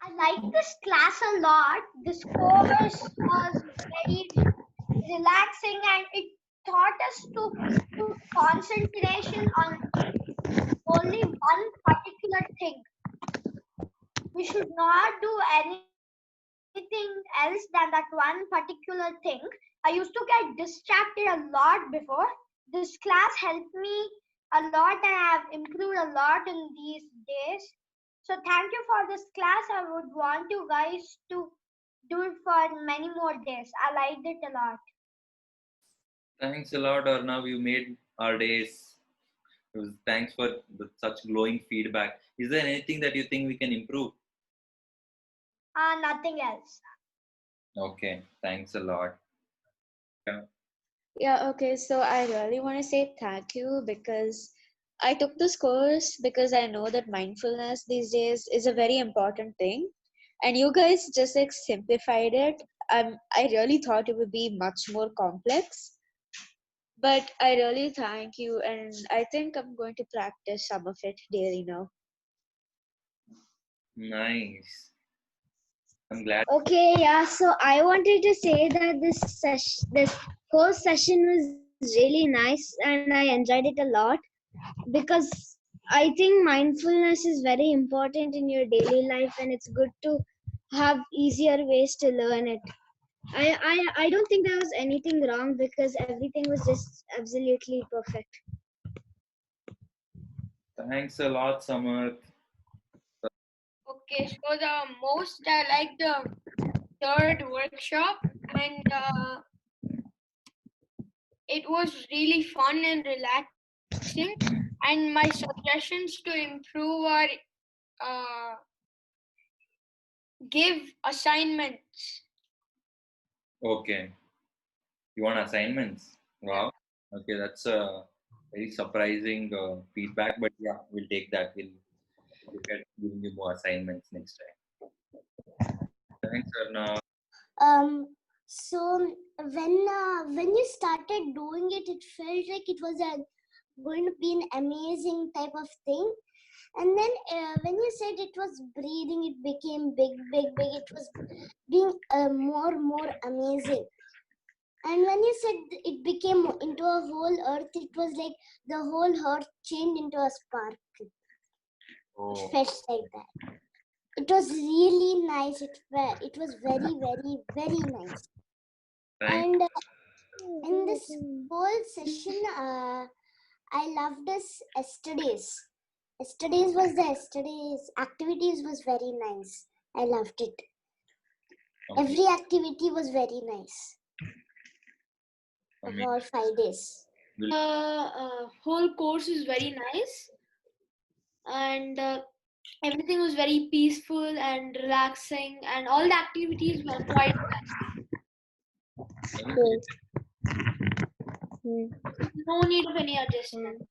I like this class a lot. This course was very relaxing and it taught us to put concentration on only one particular thing. We should not do anything else than that one particular thing. I used to get distracted a lot before. This class helped me a lot and I have improved a lot in these days. So thank you for this class. I would want you guys to do it for many more days. I liked it a lot. Thanks a lot, Arnav. You made our days. Thanks for such glowing feedback. Is there anything that you think we can improve? Nothing else. Okay, thanks a lot. Yeah, okay. So I really want to say thank you because I took this course because I know that mindfulness these days is a very important thing. And you guys just like simplified it. I really thought it would be much more complex. But I really thank you, and I think I'm going to practice some of it daily now. Nice. I'm glad. Okay, yeah. So I wanted to say that this whole session was really nice, and I enjoyed it a lot because I think mindfulness is very important in your daily life, and it's good to have easier ways to learn it. I don't think there was anything wrong because everything was just absolutely perfect. Thanks a lot, Samarth. Okay, so the most I like the third workshop, and it was really fun and relaxing. And my suggestions to improve are give assignments. Okay. You want assignments? Wow. Okay, that's a very surprising feedback, but yeah, we'll take that. We'll look at giving you more assignments next time. Thanks, Arnav. So when you started doing it, it felt like it was going to be an amazing type of thing. And then when you said it was breathing, it became big. It was being more amazing. And when you said it became into a whole earth, it was like the whole earth changed into a spark. Oh. It felt like that. It was really nice. It was very nice. Thanks. And in this whole session, I loved this yesterday's. Yesterday's activities was very nice. I loved it. Okay. Every activity was very nice. Amazing. For 5 days. Whole course is very nice, and everything was very peaceful and relaxing, and all the activities were quite nice. No need of any adjustments.